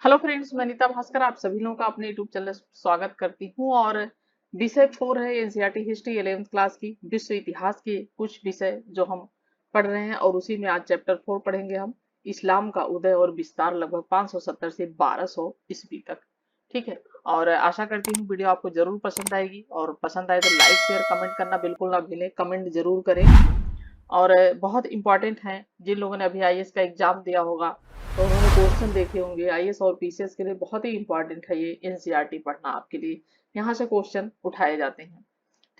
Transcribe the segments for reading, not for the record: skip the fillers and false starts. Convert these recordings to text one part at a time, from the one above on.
Hello friends, मैं नीता भास्कर आप सभी लोगों का अपने यूट्यूब चैनल में स्वागत करती हूँ। और विषय 4 है एनसीईआरटी हिस्ट्री 11th क्लास की विश्व इतिहास के कुछ विषय जो हम पढ़ रहे हैं, और उसी में आज चैप्टर 4 पढ़ेंगे हम। इस्लाम का उदय और विस्तार लगभग 570 से 1200 ईस्वी तक। ठीक है। और आशा करती हूँ वीडियो आपको जरूर पसंद आएगी, और पसंद आए तो लाइक शेयर कमेंट करना बिल्कुल ना भूलें, कमेंट जरूर करें। और बहुत इंपॉर्टेंट है, जिन लोगों ने अभी आईएएस का एग्जाम दिया होगा तो उन्होंने क्वेश्चन देखे होंगे। आईएएस और पीसीएस के लिए बहुत ही इंपॉर्टेंट है ये एनसीईआरटी पढ़ना आपके लिए। यहाँ से क्वेश्चन उठाए जाते हैं।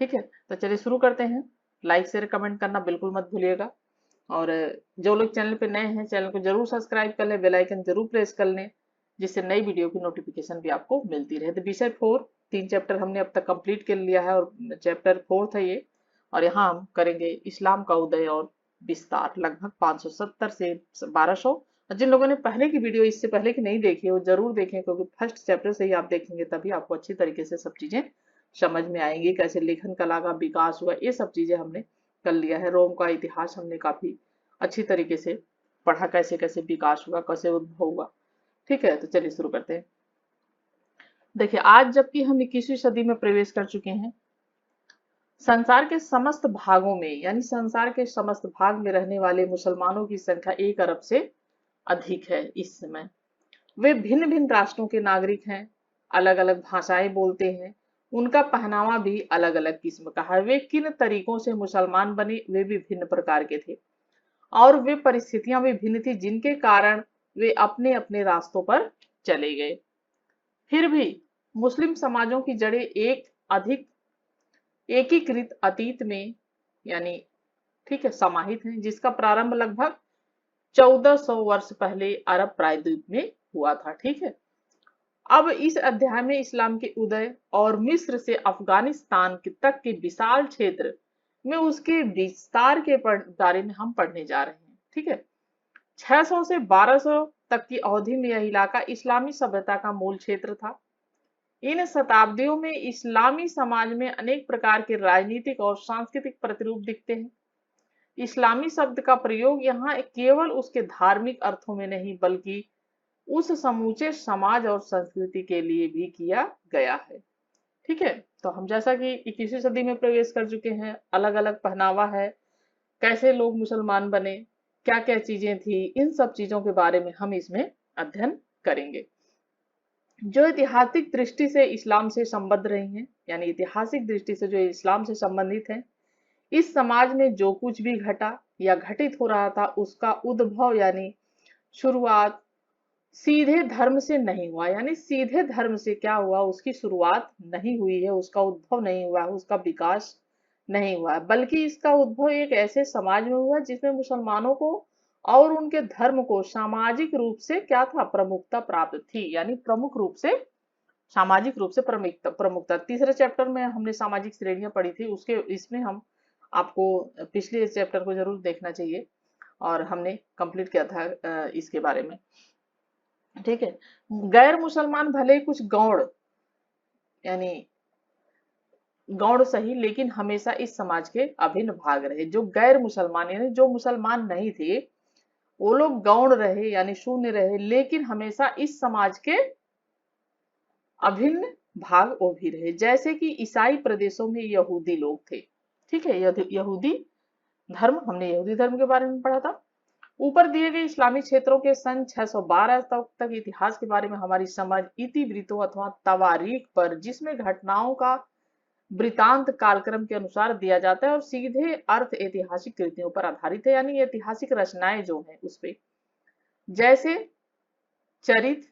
ठीक है, तो चलिए शुरू करते हैं। लाइक शेयर कमेंट करना बिल्कुल मत भूलिएगा। और जो लोग चैनल पे नए हैं, चैनल को जरूर सब्सक्राइब कर लें, बेल आइकन जरूर प्रेस कर लें, जिससे नई वीडियो की नोटिफिकेशन भी आपको मिलती रहे। तो विषय 4 3 चैप्टर हमने अब तक कंप्लीट कर लिया है, और चैप्टर 4 था ये। और यहाँ हम करेंगे इस्लाम का उदय और विस्तार लगभग 570 से 1200। और जिन लोगों ने पहले की वीडियो इससे पहले की नहीं देखी वो जरूर देखें, क्योंकि फर्स्ट चैप्टर से ही आप देखेंगे तभी आपको अच्छी तरीके से सब चीजें समझ में आएंगी। कैसे लेखन कला का विकास हुआ, ये सब चीजें हमने कर लिया है। रोम का इतिहास हमने काफी अच्छी तरीके से पढ़ा, कैसे कैसे विकास हुआ, कैसे उद्भव हुआ। ठीक है, तो चलिए शुरू करते हैं। देखिए, आज जबकि हम 21वीं सदी में प्रवेश कर चुके हैं, संसार के समस्त भागों में यानी संसार के समस्त भाग में रहने वाले मुसलमानों की संख्या 1 अरब से अधिक है इस समय। वे भिन्न भिन्न राष्ट्रों के नागरिक हैं, अलग अलग भाषाएं बोलते हैं, उनका पहनावा भी अलग अलग किस्म का है। वे किन तरीकों से मुसलमान बने वे भी भिन्न प्रकार के थे, और वे परिस्थितियां भी भिन्न थी, जिनके कारण वे अपने अपने रास्तों पर चले गए। फिर भी मुस्लिम समाजों की जड़ें एक अधिक एकीकृत अतीत में यानी ठीक है समाहित हैं, जिसका प्रारंभ लगभग 1400 वर्ष पहले अरब प्रायद्वीप में हुआ था। ठीक है। अब इस अध्याय में इस्लाम के उदय और मिस्र से अफगानिस्तान तक के विशाल क्षेत्र में उसके विस्तार के बारे में हम पढ़ने जा रहे हैं। ठीक है। 600 से 1200 तक की अवधि में यह इलाका इस्लामी सभ्यता का मूल क्षेत्र था। इन शताब्दियों में इस्लामी समाज में अनेक प्रकार के राजनीतिक और सांस्कृतिक प्रतिरूप दिखते हैं। इस्लामी शब्द का प्रयोग यहाँ केवल उसके धार्मिक अर्थों में नहीं, बल्कि उस समूचे समाज और संस्कृति के लिए भी किया गया है। ठीक है। तो हम जैसा कि 21वीं सदी में प्रवेश कर चुके हैं, अलग अलग पहनावा है, कैसे लोग मुसलमान बने, क्या क्या चीजें थी, इन सब चीजों के बारे में हम इसमें अध्ययन करेंगे। जो ऐतिहासिक दृष्टि से इस्लाम से संबद्ध रही हैं, यानी ऐतिहासिक दृष्टि से जो इस्लाम से संबंधित हैं, इस समाज में जो कुछ भी घटा या घटित हो रहा था, उसका उद्भव यानी शुरुआत सीधे धर्म से नहीं हुआ। यानी सीधे धर्म से क्या हुआ, उसकी शुरुआत नहीं हुई है, उसका उद्भव नहीं हुआ है, उसका विकास नहीं हुआ है, बल्कि इसका उद्भव एक ऐसे समाज में हुआ जिसमें मुसलमानों को और उनके धर्म को सामाजिक रूप से क्या था, प्रमुखता प्राप्त थी। यानी प्रमुख रूप से सामाजिक रूप से प्रमुखता। तीसरे चैप्टर में हमने सामाजिक श्रेणियां पढ़ी थी, उसके इसमें हम आपको पिछले चैप्टर को जरूर देखना चाहिए, और हमने कंप्लीट किया था इसके बारे में। ठीक है। गैर मुसलमान भले ही कुछ गौड़ यानी गौड़ सही, लेकिन हमेशा इस समाज के अभिन्न भाग रहे। जो गैर मुसलमान यानी जो मुसलमान नहीं थे, वो लोग गौड़ रहे यानी शून्य रहे, लेकिन हमेशा इस समाज के अभिन्न भाग वो भी रहे। जैसे कि ईसाई प्रदेशों में यहूदी लोग थे। ठीक है। यहूदी धर्म, हमने यहूदी धर्म के बारे में पढ़ा था। ऊपर दिए गए इस्लामी क्षेत्रों के सन 612 तक इतिहास के बारे में हमारी समझ इतिवृत्तों अथवा तवारीख पर, जिसमें घटनाओं का वृतांत कालक्रम के अनुसार दिया जाता है और सीधे अर्थ ऐतिहासिक कृतियों पर आधारित है, यानी ऐतिहासिक रचनाएं जो हैं उस पे। जैसे चरित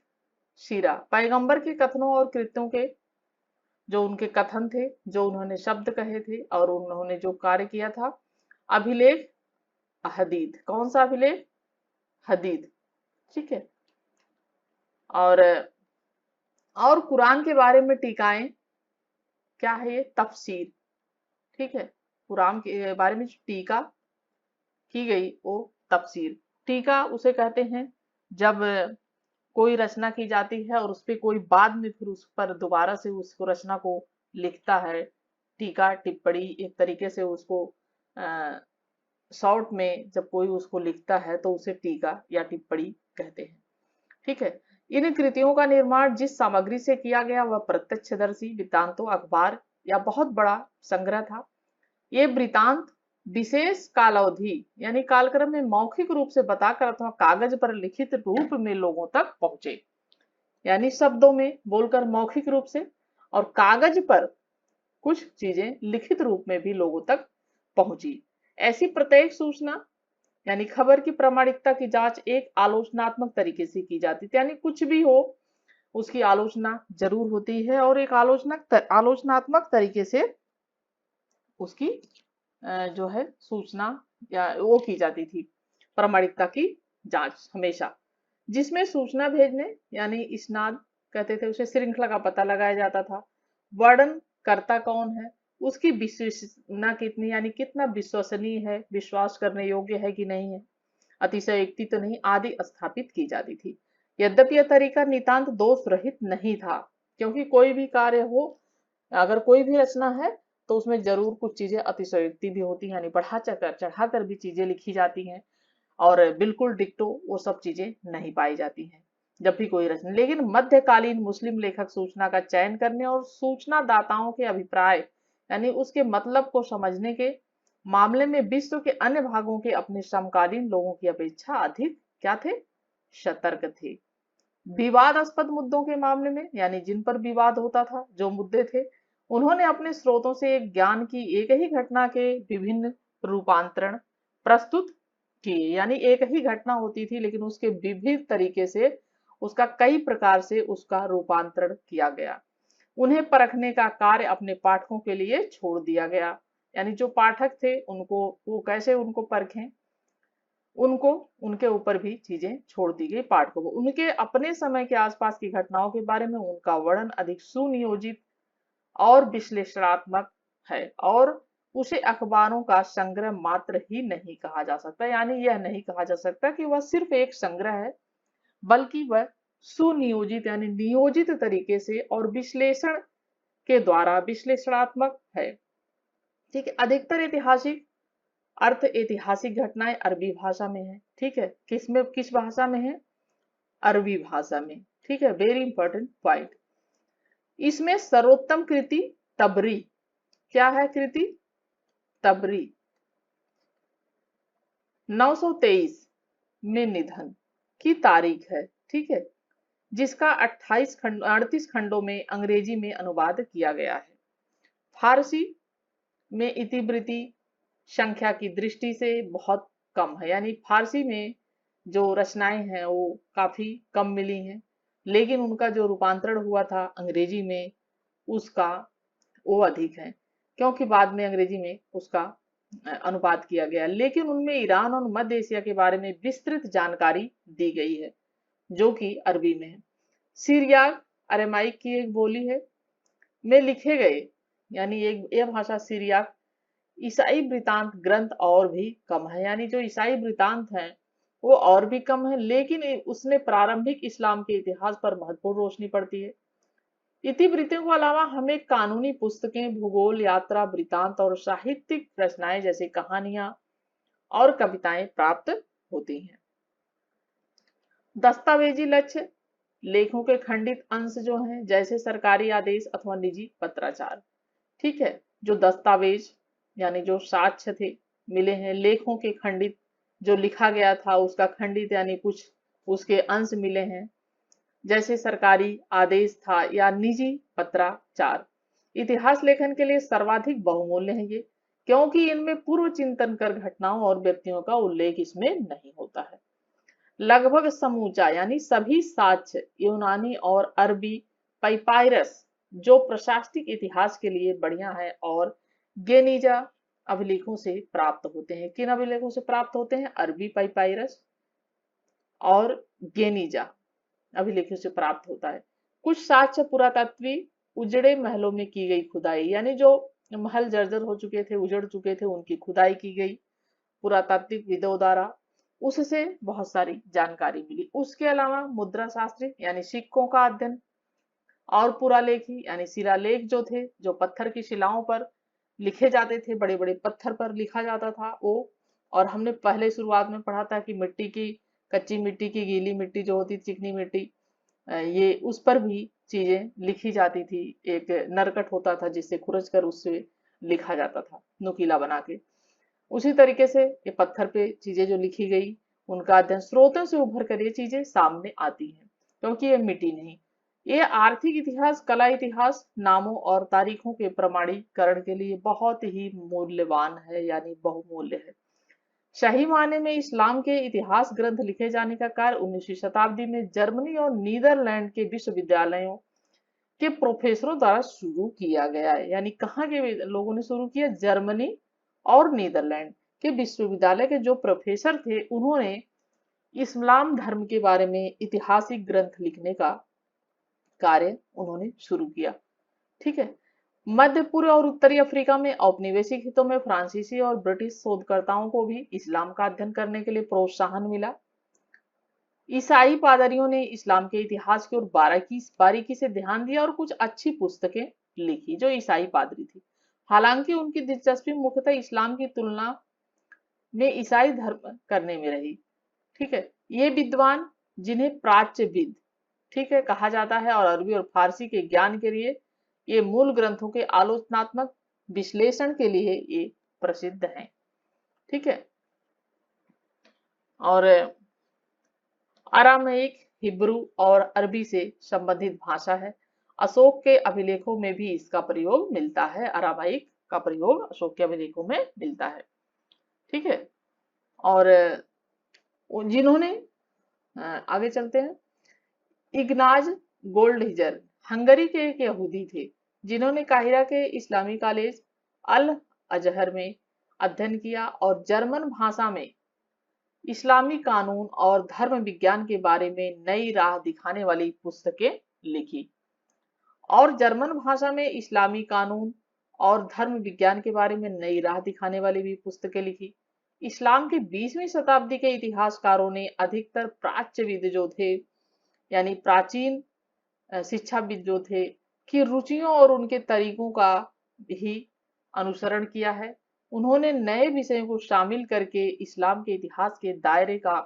सीरा, पैगंबर के कथनों और कृत्यों के जो उनके कथन थे, जो उन्होंने शब्द कहे थे और उन्होंने जो कार्य किया था। अभिलेख हदीद, कौन सा अभिलेख, हदीद। ठीक है। और कुरान के बारे में टीकाएं, क्या है ये, तफसीर। ठीक है। कुरान के बारे में जो टीका की गई वो तफसीर। टीका उसे कहते हैं जब कोई रचना की जाती है और उस पे कोई बाद में फिर उस पर दोबारा से उसको रचना को लिखता है। टीका टिप्पणी एक तरीके से उसको शॉर्ट में जब कोई उसको लिखता है तो उसे टीका या टिप्पणी कहते हैं। ठीक है। इन कृतियों का निर्माण जिस सामग्री से किया गया वह प्रत्यक्षदर्शी वृत्तांतों, अखबार या बहुत बड़ा संग्रह था। ये वृत्तांत विशेष कालावधि यानी कालक्रम में मौखिक रूप से बताकर अथवा कागज पर लिखित रूप में लोगों तक पहुंचे, यानी शब्दों में बोलकर मौखिक रूप से, और कागज पर कुछ चीजें लिखित रूप में भी लोगों तक पहुंची। ऐसी प्रत्येक सूचना यानी खबर की प्रामाणिकता की जांच एक आलोचनात्मक तरीके से की जाती थी, यानी कुछ भी हो उसकी आलोचना जरूर होती है और एक आलोचनात्मक तरीके से उसकी जो है सूचना या वो की जाती थी, प्रामाणिकता की जांच हमेशा, जिसमें सूचना भेजने यानी इसनाद कहते थे उसे, श्रृंखला का पता लगाया जाता था, वर्णन करता कौन है, उसकी विश्वसनीयता कितनी यानी कितना विश्वसनीय है, विश्वास करने योग्य है कि नहीं है, अतिशयोक्ति तो नहीं आदि स्थापित की जाती थी। यद्यपि यह तरीका नितांत दोष रहित नहीं था, क्योंकि कोई भी कार्य हो, अगर कोई भी रचना है तो उसमें जरूर कुछ चीजें अतिशयोक्ति भी होती है, यानी बढ़ा चढ़ा कर भी चीजें लिखी जाती हैं और बिल्कुल डिक्टो वो सब चीजें नहीं पाई जाती हैं जब भी कोई रचना। लेकिन मध्यकालीन मुस्लिम लेखक सूचना का चयन करने और सूचना दाताओं के अभिप्राय यानी उसके मतलब को समझने के मामले में विश्व के अन्य भागों के अपने समकालीन लोगों की अपेक्षा अधिक क्या थे, सतर्क थे। विवादास्पद मुद्दों के मामले में यानी जिन पर विवाद होता था, जो मुद्दे थे, उन्होंने अपने स्रोतों से एक ज्ञान की एक ही घटना के विभिन्न रूपांतरण प्रस्तुत किए, यानी एक ही घटना होती थी लेकिन उसके विविध तरीके से उसका कई प्रकार से उसका रूपांतरण किया गया। उन्हें परखने का कार्य अपने पाठकों के लिए छोड़ दिया गया, यानी जो पाठक थे उनको वो कैसे उनको परखें, उनको उनके ऊपर भी चीजें छोड़ दी गई पाठकों को। उनके अपने समय के आसपास की घटनाओं के बारे में उनका वर्णन अधिक सुनियोजित और विश्लेषणात्मक है और उसे अखबारों का संग्रह मात्र ही नहीं कहा जा सकता, यानी यह नहीं कहा जा सकता कि वह सिर्फ एक संग्रह है, बल्कि वह सुनियोजित यानी नियोजित तरीके से और विश्लेषण के द्वारा विश्लेषणात्मक है। ठीक है, अधिकतर ऐतिहासिक अर्थ ऐतिहासिक घटनाएं अरबी भाषा में है। ठीक है, किस भाषा में है, अरबी भाषा में। ठीक है, वेरी इंपॉर्टेंट पॉइंट। इसमें सर्वोत्तम कृति तबरी, क्या है कृति तबरी, 923 में निधन की तारीख है। ठीक है, जिसका 38 खंडों में अंग्रेजी में अनुवाद किया गया है। फारसी में इतिवृत्ति संख्या की दृष्टि से बहुत कम है, यानी फारसी में जो रचनाएं हैं वो काफी कम मिली हैं, लेकिन उनका जो रूपांतरण हुआ था अंग्रेजी में उसका वो अधिक है, क्योंकि बाद में अंग्रेजी में उसका अनुवाद किया गया। लेकिन उनमें ईरान और मध्य एशिया के बारे में विस्तृत जानकारी दी गई है जो कि अरबी में है। सीरियाक अरेमाइक की एक बोली है में लिखे गए, यानी एक यह भाषा सीरियाक ईसाई वृतांत ग्रंथ और भी कम है, यानी जो ईसाई वृतांत हैं वो और भी कम है, लेकिन उसने प्रारंभिक इस्लाम के इतिहास पर महत्वपूर्ण रोशनी पड़ती है। इतिवृत्तियों के अलावा हमें कानूनी पुस्तकें, भूगोल, यात्रा वृतांत और साहित्यिक रचनाएं जैसे कहानियां और कविताएं प्राप्त होती हैं। दस्तावेजी लक्ष्य लेखों के खंडित अंश जो हैं, जैसे सरकारी आदेश अथवा निजी पत्राचार। ठीक है, जो दस्तावेज यानी जो साक्ष्य थे मिले हैं, लेखों के खंडित जो लिखा गया था उसका खंडित यानी कुछ उसके अंश मिले हैं, जैसे सरकारी आदेश था या निजी पत्राचार। इतिहास लेखन के लिए सर्वाधिक बहुमूल्य है ये, क्योंकि इनमें पूर्व चिंतन कर घटनाओं और व्यक्तियों का उल्लेख इसमें नहीं होता है। लगभग समूचा यानी सभी साक्ष्य यूनानी और अरबी पैपायरस जो प्रशासनिक इतिहास के लिए बढ़िया है और गेनिजा अभिलेखों से प्राप्त होते हैं। किन अभिलेखों से प्राप्त होते हैं, अरबी पैपायरस और गेनिजा अभिलेखों से प्राप्त होता है। कुछ साक्ष्य पुरातत्वीय उजड़े महलों में की गई खुदाई, यानी जो महल जर्जर हो चुके थे, उजड़ चुके थे, उनकी खुदाई की गई पुरातात्विक विदों द्वारा, उससे बहुत सारी जानकारी मिली। उसके अलावा मुद्रा शास्त्र यानी सिक्कों का अध्ययन और पुरालेखी यानी शिलालेख जो थे, जो पत्थर की शिलाओं पर लिखे जाते थे, बड़े बड़े पत्थर पर लिखा जाता था वो। और हमने पहले शुरुआत में पढ़ा था कि मिट्टी की, कच्ची मिट्टी की, गीली मिट्टी जो होती, चिकनी मिट्टी, ये उस पर भी चीजें लिखी जाती थी। एक नरकट होता था जिससे खुरच कर उससे लिखा जाता था नुकीला बना के। उसी तरीके से ये पत्थर पे चीजें जो लिखी गई उनका अध्ययन स्रोतों से उभर कर ये चीजें सामने आती हैं, क्योंकि ये मिटी नहीं। ये आर्थिक इतिहास, कला इतिहास, नामों और तारीखों के प्रमाणीकरण के लिए बहुत ही मूल्यवान है, यानी बहुमूल्य है। सही मायने में इस्लाम के इतिहास ग्रंथ लिखे जाने का कार्य 19वीं शताब्दी में जर्मनी और नीदरलैंड के विश्वविद्यालयों के प्रोफेसरों द्वारा शुरू किया गया है। यानी कहाँ के लोगों ने शुरू किया? जर्मनी और नीदरलैंड के विश्वविद्यालय के जो प्रोफेसर थे उन्होंने इस्लाम धर्म के बारे में ऐतिहासिक ग्रंथ लिखने का कार्य उन्होंने शुरू किया। ठीक है। मध्य पूर्व और उत्तरी अफ्रीका में औपनिवेशिक हितों में फ्रांसीसी और ब्रिटिश शोधकर्ताओं को भी इस्लाम का अध्ययन करने के लिए प्रोत्साहन मिला। ईसाई पादरियों ने इस्लाम के इतिहास की ओर बारीकी से ध्यान दिया और कुछ अच्छी पुस्तकें लिखी, जो ईसाई पादरी थी। हालांकि उनकी दिलचस्पी मुख्यतः इस्लाम की तुलना में ईसाई धर्म करने में रही। ठीक है। ये विद्वान, जिन्हें प्राच्यविद, ठीक है, कहा जाता है, और अरबी और फारसी के ज्ञान के लिए ये मूल ग्रंथों के आलोचनात्मक विश्लेषण के लिए ये प्रसिद्ध हैं। ठीक है। और अरामेइक, हिब्रू और अरबी से संबंधित भाषा है। अशोक के अभिलेखों में भी इसका प्रयोग मिलता है। अरामाइक का प्रयोग अशोक के अभिलेखों में मिलता है। ठीक है। और जिन्होंने आगे चलते हैं, इग्नाज गोल्डहिजर हंगरी के एक यहूदी थे, जिन्होंने काहिरा के इस्लामी कॉलेज अल अजहर में अध्ययन किया और जर्मन भाषा में इस्लामी कानून और धर्म विज्ञान के बारे में नई राह दिखाने वाली पुस्तकें लिखी। और जर्मन भाषा में इस्लामी कानून और धर्म विज्ञान के बारे में नई राह दिखाने वाली भी पुस्तकें लिखी। इस्लाम के 20वीं शताब्दी के इतिहासकारों ने अधिकतर प्राच्यविद जो थे, यानी प्राचीन शिक्षाविद जो थे, की रुचियों और उनके तरीकों का ही अनुसरण किया है। उन्होंने नए विषयों को शामिल करके इस्लाम के इतिहास के दायरे का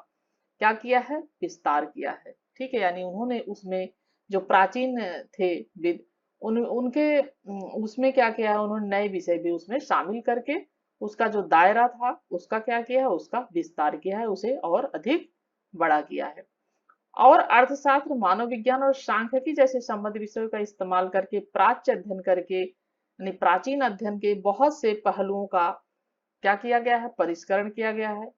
क्या किया है? विस्तार किया है। ठीक है। यानी उन्होंने उसमें जो प्राचीन थे विद, उनके उसमें क्या किया है? उन्होंने नए विषय भी उसमें शामिल करके उसका जो दायरा था उसका क्या किया है? उसका विस्तार किया है, उसे और अधिक बड़ा किया है। और अर्थशास्त्र, मानव विज्ञान और सांख्यिकी जैसे संबंध विषयों का इस्तेमाल करके प्राच्य अध्ययन करके, यानी प्राचीन अध्ययन के बहुत से पहलुओं का क्या किया गया है? परिष्करण किया गया है।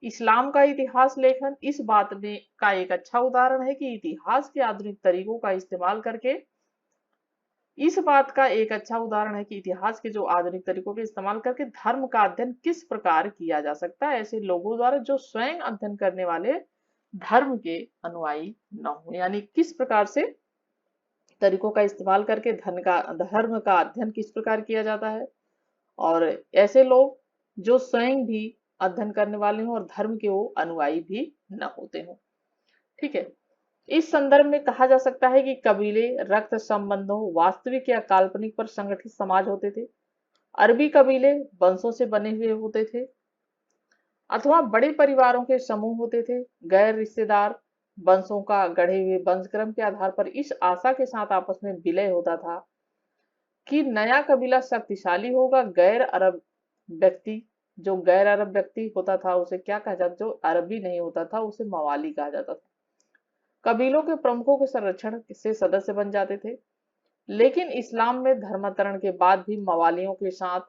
इस्लाम का इतिहास लेखन इस बात में का एक अच्छा उदाहरण है कि इतिहास के आधुनिक तरीकों का इस्तेमाल करके इस बात का एक अच्छा उदाहरण है कि इतिहास के जो आधुनिक तरीकों के इस्तेमाल करके धर्म का अध्ययन किस प्रकार किया जा सकता है, ऐसे लोगों द्वारा जो स्वयं अध्ययन करने वाले धर्म के अनुयायी न हो। यानी किस प्रकार से तरीकों का इस्तेमाल करके धर्म का अध्ययन किस प्रकार किया जाता है, और ऐसे लोग जो स्वयं भी अध्ययन करने वाले हों और धर्म के वो अनुयायी भी न होते हों। ठीक है। इस संदर्भ में कहा जा सकता है कि कबीले रक्त संबंधों, वास्तविक या काल्पनिक पर संगठित समाज होते थे। अरबी कबीले वंशों से बने हुए होते थे अथवा बड़े परिवारों के समूह होते थे। गैर रिश्तेदार वंशों का गढ़े हुए वंशक्रम के आधार पर इस आशा के साथ आपस में विलय होता था कि नया कबीला शक्तिशाली होगा। जो गैर अरब व्यक्ति होता था उसे क्या कहा जाता? जो अरबी नहीं होता था उसे मवाली कहा जाता था। कबीलों के प्रमुखों के संरक्षण से सदस्य बन जाते थे। लेकिन इस्लाम में धर्मांतरण के बाद भी मवालियों के साथ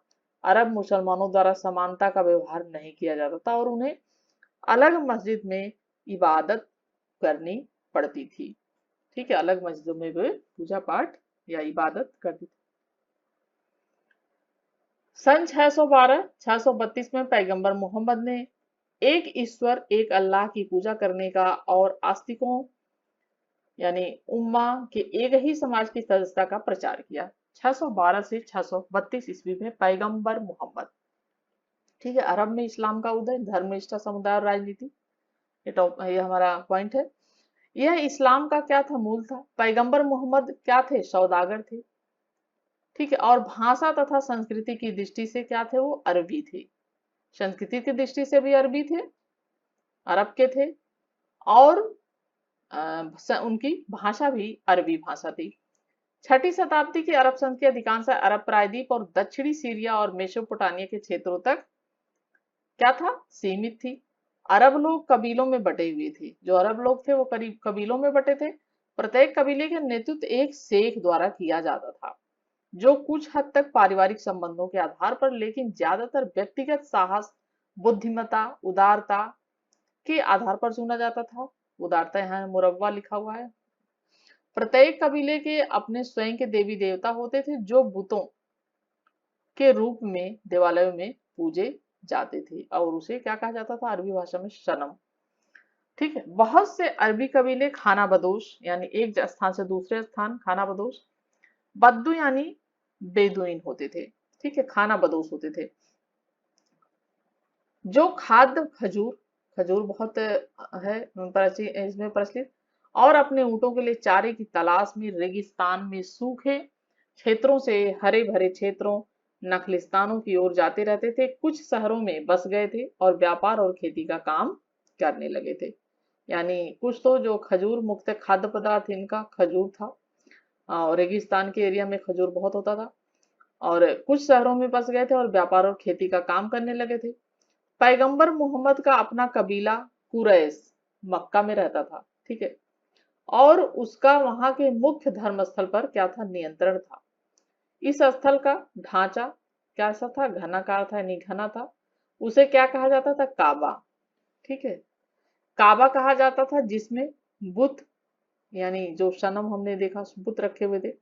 अरब मुसलमानों द्वारा समानता का व्यवहार नहीं किया जाता था और उन्हें अलग मस्जिद में इबादत करनी पड़ती थी। ठीक है। अलग मस्जिदों में वे पूजा पाठ या इबादत करती थी। सन 632 में पैगंबर मोहम्मद ने एक ईश्वर, एक अल्लाह की पूजा करने का और आस्तिकों यानी उम्मा के एक ही समाज की सदस्यता का प्रचार किया। 612 से 632 ईस्वी में पैगंबर मोहम्मद, ठीक है, अरब में इस्लाम का उदय, धर्मनिष्ठा, समुदाय और राजनीति, ये हमारा पॉइंट है। यह इस्लाम का क्या था? मूल था। पैगंबर मोहम्मद क्या थे? सौदागर थे। ठीक है। और भाषा तथा संस्कृति की दृष्टि से क्या थे? वो अरबी थे। संस्कृति की दृष्टि से भी अरबी थे, अरब के थे। और उनकी भाषा भी अरबी भाषा थी। छठी शताब्दी की अरब संघ की अधिकांश अरब प्रायद्वीप और दक्षिणी सीरिया और मेसोपोटामिया के क्षेत्रों तक क्या था, सीमित थी। अरब लोग कबीलों में बटे हुए थे। जो अरब लोग थे वो करीब कबीलों में बटे थे। प्रत्येक कबीले का नेतृत्व एक शेख द्वारा किया जाता था, जो कुछ हद तक पारिवारिक संबंधों के आधार पर, लेकिन ज्यादातर व्यक्तिगत साहस, बुद्धिमत्ता, उदारता के आधार पर चुना जाता था। उदारता यहाँ मुरब्बा लिखा हुआ है। प्रत्येक कबीले के अपने स्वयं के देवी देवता होते थे, जो बुतों के रूप में देवालयों में पूजे जाते थे, और उसे क्या कहा जाता था अरबी भाषा में सनम। ठीक है। बहुत से अरबी कबीले खाना बदोश यानी एक स्थान से दूसरे स्थान खाना बदोश, बद्दू यानी बेदुइन होते थे। ठीक है, खाना बदोश होते थे। जो खाद्य खजूर, खजूर बहुत है इसमें प्रचलित, और अपने ऊँटों के लिए चारे की तलाश में रेगिस्तान में सूखे क्षेत्रों से हरे भरे क्षेत्रों, नखलिस्तानों की ओर जाते रहते थे। कुछ शहरों में बस गए थे और व्यापार और खेती का काम करने लगे थे। यानी कुछ तो जो खजूर मुक्त खाद्य पदार्थ इनका खजूर था, और रेगिस्तान के एरिया में खजूर बहुत होता था, और कुछ शहरों में बस गए थे और व्यापार और खेती का काम करने लगे थे। पैगंबर मोहम्मद का अपना कबीला कुरैश मक्का में रहता था। ठीक है, और उसका वहां के मुख्य धर्म स्थल पर क्या था, नियंत्रण था। इस स्थल का ढांचा कैसा था, घनाकार था, यानी घना था। उसे क्या कहा जाता था, काबा। ठीक है, काबा कहा जाता था, जिसमें बुत यानी जो सनम हमने देखा बुत रखे हुए थे।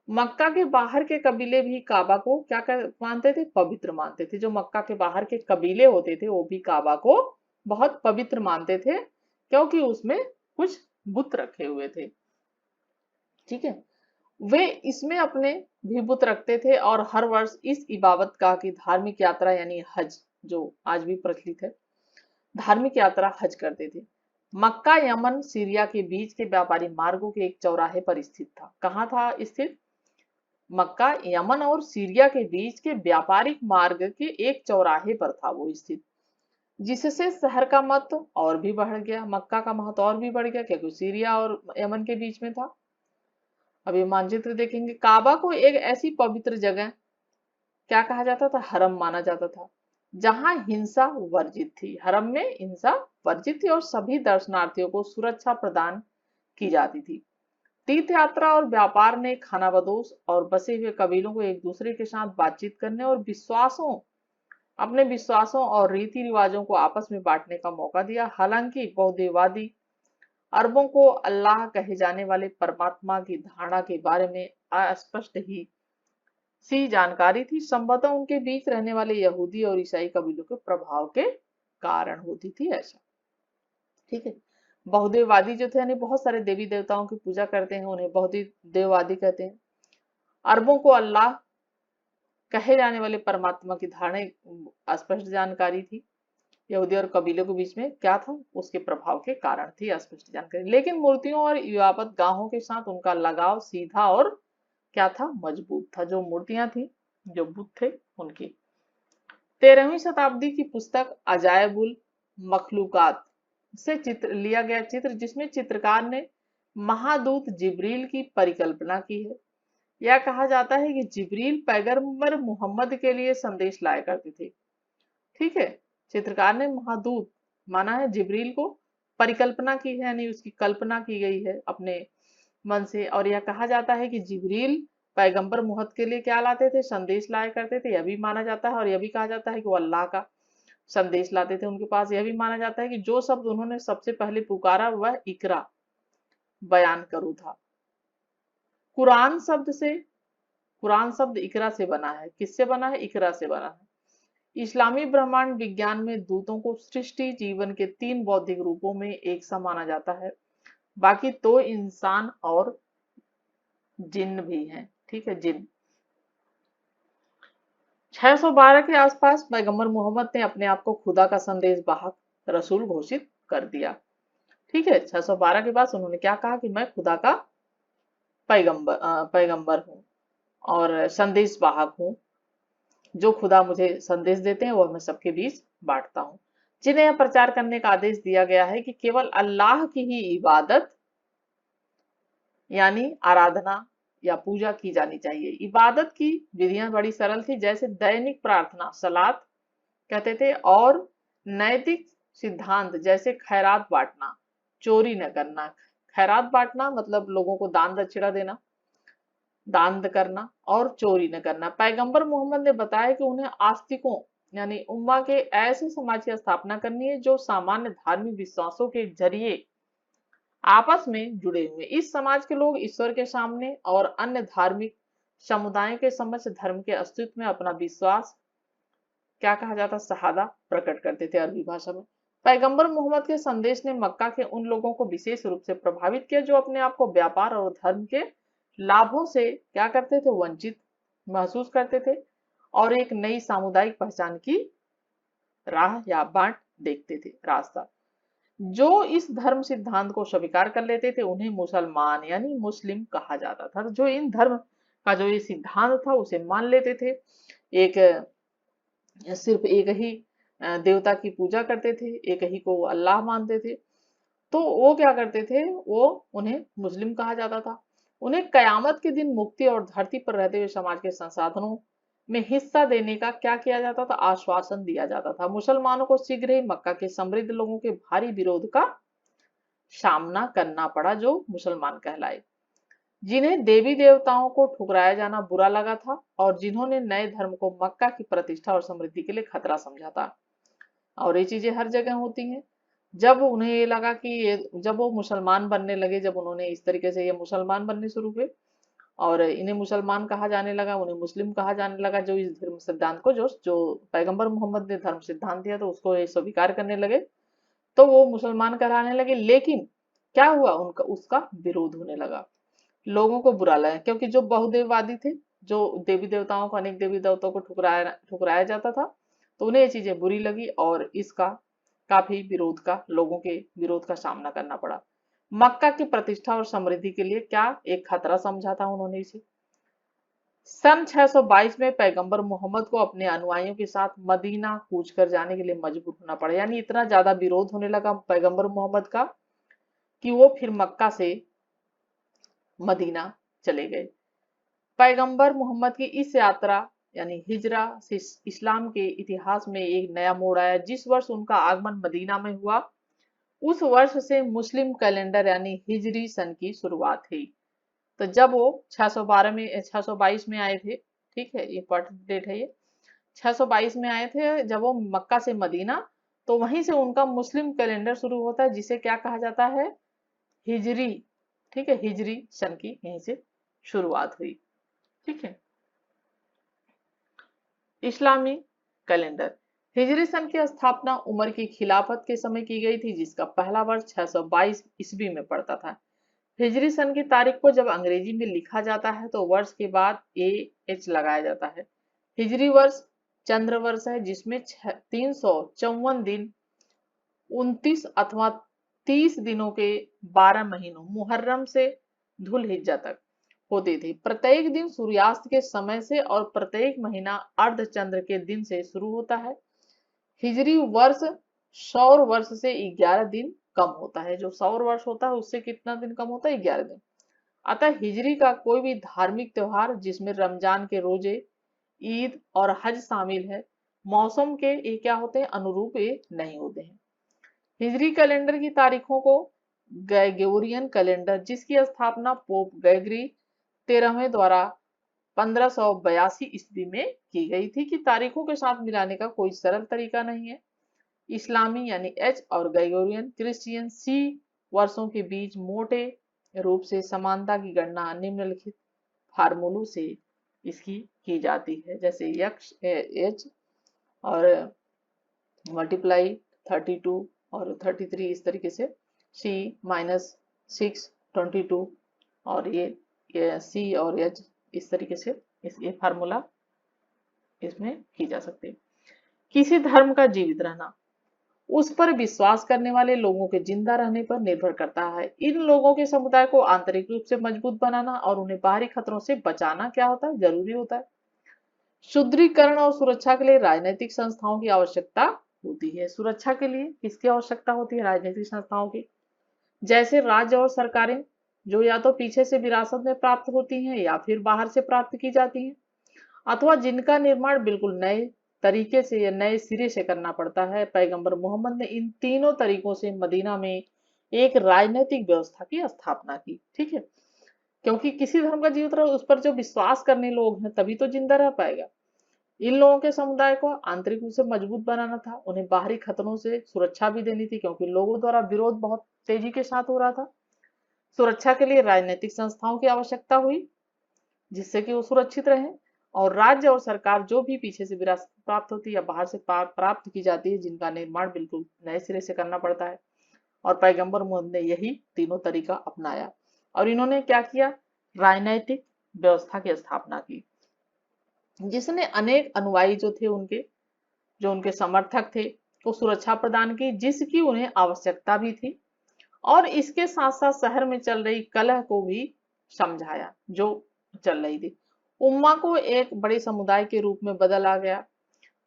मक्का के बाहर के कबीले भी काबा को क्या मानते थे, पवित्र मानते थे। जो मक्का के बाहर के कबीले होते थे वो भी काबा को बहुत पवित्र मानते थे, क्योंकि उसमें कुछ बुत रखे हुए थे। ठीक है, वे इसमें अपने भी बुत रखते थे, और हर वर्ष इस इबादत गाह की धार्मिक यात्रा यानी हज, जो आज भी प्रचलित है, धार्मिक यात्रा हज करते थे। मक्का यमन सीरिया के बीच के व्यापारी मार्गों के एक चौराहे पर स्थित था। कहाँ था स्थित, मक्का यमन और सीरिया के बीच के व्यापारिक मार्ग के एक चौराहे पर था वो स्थित, जिससे शहर का महत्व और भी बढ़ गया, मक्का का महत्व और भी बढ़ गया, क्योंकि सीरिया और यमन के बीच में था। अभी मानचित्र देखेंगे। काबा को एक ऐसी पवित्र जगह क्या कहा जाता था, हरम माना जाता था, जहां हिंसा वर्जित थी। हरम में हिंसा वर्जित थी और सभी दर्शनार्थियों को सुरक्षा प्रदान की जाती थी। तीर्थ यात्रा और व्यापार ने खानाबदोश और बसे हुए कबीलों को एक दूसरे के साथ बातचीत करने और अपने विश्वासों और रीति रिवाजों को आपस में बांटने का मौका दिया। हालांकि बौद्धवादी अरबों को अल्लाह कहे जाने वाले परमात्मा की धारणा के बारे में अस्पष्ट ही सी जानकारी थी। संभवतः उनके बीच रहने वाले यहूदी और ईसाई कबीलों के प्रभाव के कारण होती थी ऐसा। ठीक है, बहुदेववादी जो थे यानी बहुत सारे देवी देवताओं की पूजा करते हैं, उन्हें बहुदेववादी कहते हैं। अरबों को अल्लाह कहे जाने वाले परमात्मा की धारणा स्पष्ट जानकारी थी। यहूदी और कबीलों के बीच में क्या था, उसके प्रभाव के कारण थी स्पष्ट जानकारी। लेकिन मूर्तियों और इबादत गाहों के साथ उनका लगाव सीधा और क्या था, मजबूत था। जो मूर्तियां थी, जो बुत थे उनकी। 13वीं शताब्दी की पुस्तक अजायबुल मखलूकात से चित्र लिया गया चित्र, जिसमें चित्रकार ने महादूत जिब्रील की परिकल्पना की है। यह कहा जाता है कि जिब्रील पैगंबर मोहम्मद के लिए संदेश लाया करते थे। ठीक है, चित्रकार ने महादूत माना है, जिब्रील को परिकल्पना की है, यानी उसकी कल्पना की गई है अपने मन से। और यह कहा जाता है कि जिब्रील पैगंबर मोहम्मद के लिए क्या लाते थे, संदेश लाया करते थे, यह भी माना जाता है। और यह भी कहा जाता है कि वो अल्लाह का संदेश लाते थे उनके पास। यह भी माना जाता है कि जो शब्द उन्होंने सबसे पहले पुकारा वह इकरा बयान करूं था। कुरान शब्द से कुरान शब्द इकरा से बना है। किससे बना है, इकरा से बना है। इस्लामी ब्रह्मांड विज्ञान में दूतों को सृष्टि जीवन के 3 बौद्धिक रूपों में एक सा माना जाता है। बाकी तो इंसान और जिन्न भी हैं। ठीक है, जिन्न। 612 के आसपास पैगंबर मोहम्मद ने अपने आप को खुदा का संदेश वाहक रसूल घोषित कर दिया। ठीक है, 612 के बाद उन्होंने क्या कहा कि मैं खुदा का पैगंबर हूँ और संदेश वाहक हूँ। जो खुदा मुझे संदेश देते हैं वो मैं सबके बीच बांटता हूँ। जिन्हें यह प्रचार करने का आदेश दिया गया है कि केवल अल्लाह की ही इबादत यानी आराधना या पूजा की जानी चाहिए। इबादत की विधियां बड़ी सरल थी, जैसे दैनिक प्रार्थना सलात कहते थे, और नैतिक सिद्धांत जैसे खैरात बांटना, चोरी न करना। खैरात बांटना मतलब लोगों को दान दक्षिणा देना, दान करना, और चोरी न करना। पैगंबर मोहम्मद ने बताया कि उन्हें आस्तिकों यानी उम्मा के ऐसे समाज की स्थापना करनी है जो सामान्य धार्मिक विश्वासों के जरिए आपस में जुड़े हुए। इस समाज के लोग ईश्वर के सामने और अन्य धार्मिक समुदायों के समक्ष धर्म के अस्तित्व में अपना विश्वास क्या कहा जाता शहादा प्रकट करते थे अरबी भाषा में। पैगंबर मोहम्मद के संदेश ने मक्का के उन लोगों को विशेष रूप से प्रभावित किया जो अपने आप को व्यापार और धर्म के लाभों से क्या करते थे, वंचित महसूस करते थे, और एक नई सामुदायिक पहचान की राह या बाट देखते थे, रास्ता। जो इस धर्म सिद्धांत को स्वीकार कर लेते थे उन्हें मुसलमान यानी मुस्लिम कहा जाता था। जो इन धर्म का जो ये सिद्धांत था उसे मान लेते थे, एक सिर्फ एक ही देवता की पूजा करते थे, एक ही को अल्लाह मानते थे, तो वो क्या करते थे, वो उन्हें मुस्लिम कहा जाता था। उन्हें कयामत के दिन मुक्ति और धरती पर रहते हुए समाज के संसाधनों में हिस्सा देने का क्या किया जाता था, आश्वासन दिया जाता था। मुसलमानों को शीघ्र ही मक्का के समृद्ध लोगों के भारी विरोध का सामना करना पड़ा, जो मुसलमान कहलाए, जिन्हें देवी देवताओं को ठुकराया जाना बुरा लगा था और जिन्होंने नए धर्म को मक्का की प्रतिष्ठा और समृद्धि के लिए खतरा समझा था। और ये चीजें हर जगह होती हैं। जब उन्हें ये लगा कि जब वो मुसलमान बनने लगे, जब उन्होंने इस तरीके से ये मुसलमान बनने शुरू हुए और इन्हें मुसलमान कहा जाने लगा, उन्हें मुस्लिम कहा जाने लगा, जो इस धर्म सिद्धांत को जो जो पैगंबर मोहम्मद ने धर्म सिद्धांत दिया तो उसको ये स्वीकार करने लगे, तो वो मुसलमान कहलाने लगे। लेकिन क्या हुआ, उनका उसका विरोध होने लगा, लोगों को बुरा लगा, क्योंकि जो बहुदेववादी थे, जो देवी देवताओं को अनेक देवी देवताओं को ठुकराया ठुकराया जाता था, तो उन्हें ये चीजें बुरी लगी और इसका काफी विरोध का लोगों के विरोध का सामना करना पड़ा। मक्का की प्रतिष्ठा और समृद्धि के लिए क्या एक खतरा समझा था उन्होंने इसे। सन 622 में पैगंबर मोहम्मद को अपने अनुयायियों के साथ मदीना कूच कर जाने के लिए मजबूर होना पड़ा, यानी इतना ज्यादा विरोध होने लगा पैगंबर मोहम्मद का कि वो फिर मक्का से मदीना चले गए। पैगंबर मोहम्मद की इस यात्रा यानी हिजरा से इस्लाम के इतिहास में एक नया मोड़ आया। जिस वर्ष उनका आगमन मदीना में हुआ उस वर्ष से मुस्लिम कैलेंडर यानी हिजरी सन की शुरुआत हुई। तो जब वो 612 में 622 में आए थे, ठीक है, इंपॉर्टेंट डेट है ये, 622 में आए थे जब वो मक्का से मदीना, तो वहीं से उनका मुस्लिम कैलेंडर शुरू होता है जिसे क्या कहा जाता है, हिजरी। ठीक है, हिजरी सन की यहीं से शुरुआत हुई। ठीक है, इस्लामी कैलेंडर हिजरी सन की स्थापना उमर की खिलाफत के समय की गई थी, जिसका पहला वर्ष 622 ईस्वी में पड़ता था। हिजरी सन की तारीख को जब अंग्रेजी में लिखा जाता है तो वर्ष के बाद एच लगाया जाता है। हिजरी वर्ष चंद्र वर्ष है जिसमें 354 दिन 29 अथवा 30 दिनों के 12 महीनों मुहर्रम से धुल हिज्जा तक होते थे। प्रत्येक दिन सूर्यास्त के समय से और प्रत्येक महीना अर्धचंद्र के दिन से शुरू होता है। हिजरी वर्ष सौर वर्ष से 11 दिन कम होता है। जो सौर वर्ष होता है उससे कितना दिन कम होता है, 11 दिन। अतः हिजरी का कोई भी धार्मिक त्योहार जिसमें रमजान के रोजे, ईद और हज शामिल है, मौसम के ये क्या होते हैं, अनुरूप ये नहीं होते हैं। हिजरी कैलेंडर की तारीखों को ग्रेगोरियन कैलेंडर, जिसकी स्थापना पोप ग्रेगरी 13वें द्वारा 1582 ईस्वी में की गई थी, कि तारीखों के साथ मिलाने का कोई सरल तरीका नहीं है। इस्लामी यानी एच और ग्रेगोरियन क्रिश्चियन सी वर्षों के बीच मोटे रूप से समानता की गणना निम्नलिखित फार्मूलों से इसकी की जाती है, जैसे यक्ष एच और मल्टीप्लाई 32 और 33, इस तरीके से सी -6 22 और ये सी और एच, इस तरीके से ये फार्मूला इसमें की जा सकती है। किसी धर्म का जीवित रहना उस पर विश्वास करने वाले लोगों के जिंदा रहने पर निर्भर करता है। इन लोगों के समुदाय को आंतरिक रूप से मजबूत बनाना और उन्हें बाहरी खतरों से बचाना क्या होता है, जरूरी होता है। सुदृढ़ीकरण और सुरक्षा के लिए राजनीतिक संस्थाओं की आवश्यकता होती है। सुरक्षा के लिए किसकी आवश्यकता होती है? राजनीतिक संस्थाओं की, जैसे राज्य और सरकारें, जो या तो पीछे से विरासत में प्राप्त होती हैं या फिर बाहर से प्राप्त की जाती हैं, अथवा जिनका निर्माण बिल्कुल नए तरीके से या नए सिरे से करना पड़ता है। पैगंबर मोहम्मद ने इन तीनों तरीकों से मदीना में एक राजनीतिक व्यवस्था की स्थापना की। ठीक है, क्योंकि किसी धर्म का जीवित रहो, उस पर जो विश्वास करने लोग हैं तभी तो जिंदा रह पाएगा। इन लोगों के समुदाय को आंतरिक रूप से मजबूत बनाना था, उन्हें बाहरी खतरों से सुरक्षा भी देनी थी, क्योंकि लोगों द्वारा विरोध बहुत तेजी के साथ हो रहा था। सुरक्षा के लिए राजनीतिक संस्थाओं की आवश्यकता हुई, जिससे कि वो सुरक्षित रहें, और राज्य और सरकार जो भी पीछे से विरासत प्राप्त होती है या बाहर से प्राप्त की जाती है, जिनका निर्माण बिल्कुल नए सिरे से करना पड़ता है। और पैगंबर मोहम्मद ने यही तीनों तरीका अपनाया, और इन्होंने क्या किया? राजनैतिक व्यवस्था की स्थापना की, जिसने अनेक अनुयायी जो थे उनके, जो उनके समर्थक थे, को सुरक्षा प्रदान की, जिसकी उन्हें आवश्यकता भी थी। और इसके साथ साथ शहर में चल रही कलह को भी समझाया, जो चल रही थी। उम्मा को एक बड़े समुदाय के रूप में बदला गया,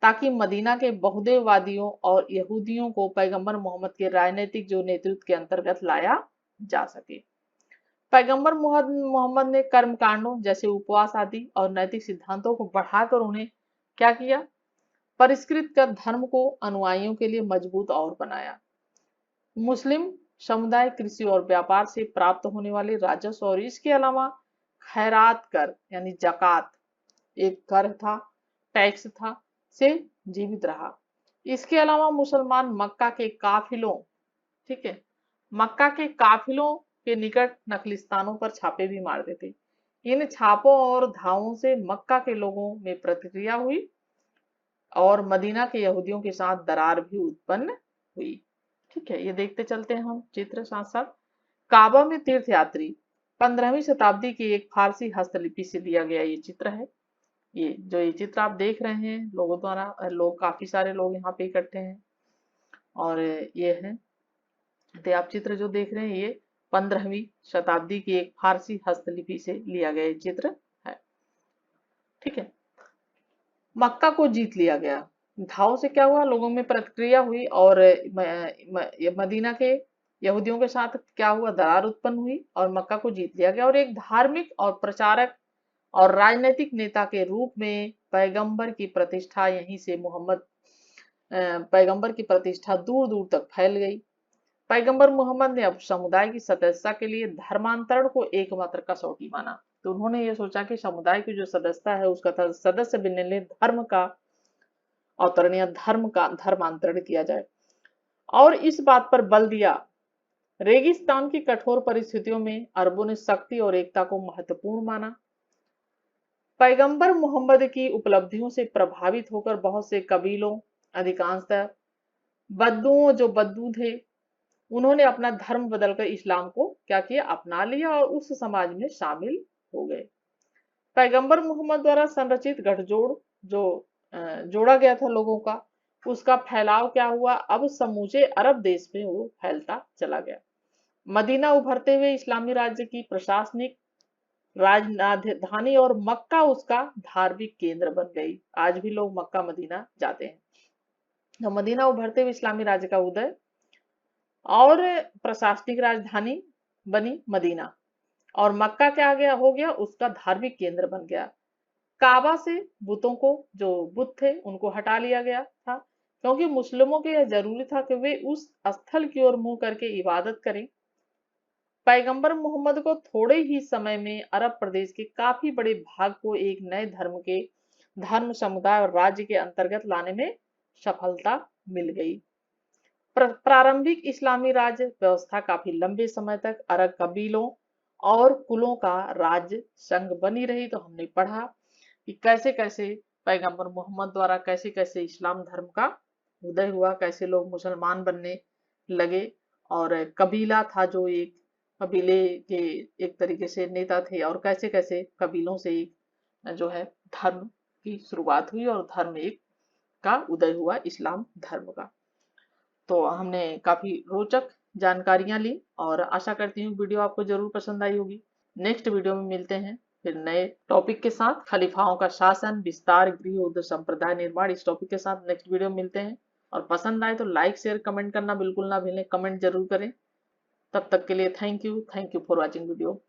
ताकि मदीना के बहुदेववादियों और यहूदियों को पैगंबर मोहम्मद के राजनीतिक जो नेतृत्व के अंतर्गत लाया जा सके। पैगंबर मोहम्मद ने कर्म कांडों जैसे उपवास आदि और नैतिक सिद्धांतों को बढ़ाकर उन्हें क्या किया? परिष्कृत कर धर्म को अनुयायियों के लिए मजबूत और बनाया। मुस्लिम समुदाय कृषि और व्यापार से प्राप्त होने वाले राजस्व और इसके अलावा खैरात कर यानी जकात, एक कर था, टैक्स था, से जीवित रहा। इसके अलावा मुसलमान मक्का के काफिलों, ठीक है, मक्का के काफिलों के निकट नखलिस्तानों पर छापे भी मारते थे। इन छापों और धावों से मक्का के लोगों में प्रतिक्रिया हुई और मदीना के यहूदियों के साथ दरार भी उत्पन्न हुई। ठीक है, ये देखते चलते हैं हम चित्र साथ साथ। काबा में तीर्थयात्री, 15वीं शताब्दी की एक फारसी हस्तलिपि से लिया गया ये चित्र है। ये चित्र आप देख रहे हैं, लोगों द्वारा, लोग काफी सारे लोग यहाँ पे इकट्ठे हैं, और ये है, तो आप चित्र जो देख रहे हैं ये 15वीं शताब्दी की एक फारसी हस्तलिपि से लिया गया चित्र है। ठीक है, मक्का को जीत लिया गया। घाव से क्या हुआ? लोगों में प्रतिक्रिया हुई, और मदीना के यहूदियों के साथ क्या हुआ? दरार उत्पन्न हुई और मक्का को जीत लिया गया। और एक धार्मिक और प्रचारक और राजनीतिक नेता के रूप में पैगंबर की प्रतिष्ठा यहीं से पैगंबर की प्रतिष्ठा दूर दूर तक फैल गई। पैगंबर मोहम्मद ने अब समुदाय की सदस्यता के लिए धर्मांतरण को एकमात्र कसौटी माना। तो उन्होंने ये सोचा कि समुदाय की जो सदस्यता है उसका सदस्य बनने लिए धर्म का अवतरण या धर्मांतरण किया जाए, और इस बात पर बल दिया। रेगिस्तान की कठोर परिस्थितियों में अरबों ने शक्ति और एकता को महत्वपूर्ण माना। पैगंबर मोहम्मद की उपलब्धियों से प्रभावित होकर बहुत से कबीलों, अधिकांशतः बद्दू थे, उन्होंने अपना धर्म बदलकर इस्लाम को क्या किया? अपना लिया और उस समाज में शामिल हो गए। पैगंबर मोहम्मद द्वारा संरचित गठजोड़ जो जोड़ा गया था लोगों का, उसका फैलाव क्या हुआ? अब समूचे अरब देश में वो फैलता चला गया। मदीना उभरते हुए इस्लामी राज्य की प्रशासनिक राजधानी और मक्का उसका धार्मिक केंद्र बन गई। आज भी लोग मक्का मदीना जाते हैं। तो मदीना उभरते हुए इस्लामी राज्य का उदय और प्रशासनिक राजधानी बनी मदीना, और मक्का क्या हो गया? उसका धार्मिक केंद्र बन गया। काबा से बुतों को, जो बुत थे उनको हटा लिया गया था, क्योंकि मुस्लिमों के यह जरूरी था कि वे उस स्थल की ओर मुंह करके इबादत करें। पैगंबर मोहम्मद को थोड़े ही समय में अरब प्रदेश के काफी बड़े भाग को एक नए धर्म समुदाय और राज्य के अंतर्गत लाने में सफलता मिल गई। प्रारंभिक इस्लामी राज्य व्यवस्था काफी लंबे समय तक अरब कबीलों और कुलों का राज्य संघ बनी रही। तो हमने पढ़ा कि कैसे कैसे पैगंबर मोहम्मद द्वारा कैसे कैसे इस्लाम धर्म का उदय हुआ, कैसे लोग मुसलमान बनने लगे, और कबीला था जो एक कबीले के एक तरीके से नेता थे, और कैसे कैसे कबीलों से एक जो है धर्म की शुरुआत हुई और धर्म एक का उदय हुआ, इस्लाम धर्म का। तो हमने काफी रोचक जानकारियां ली, और आशा करती हूँ वीडियो आपको जरूर पसंद आई होगी। नेक्स्ट वीडियो में मिलते हैं फिर नए टॉपिक के साथ। खलीफाओं का शासन, विस्तार, गृह, युद्ध, संप्रदाय निर्माण, इस टॉपिक के साथ नेक्स्ट वीडियो में मिलते हैं। और पसंद आए तो लाइक शेयर कमेंट करना बिल्कुल ना भूलें, कमेंट जरूर करें। तब तक के लिए thank you for watching video.